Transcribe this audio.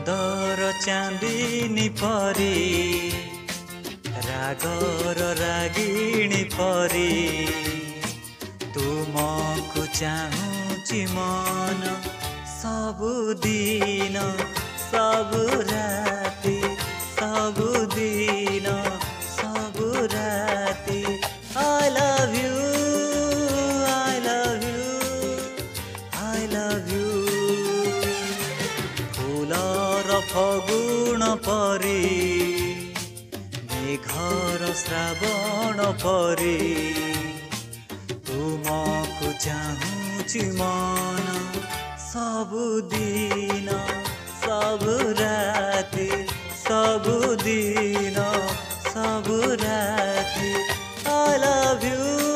चांदर चांदिनी परी रागर रागिणी परी तुमको चाहूची मन सबुदिन सबु राति सबुदिन सबु राति I love you I love you I love you फूलर फगुण परी मेघर श्रावण परी तुमको चाहूची मन सबुदिन सबु राति सबुदिन सबु राति I love you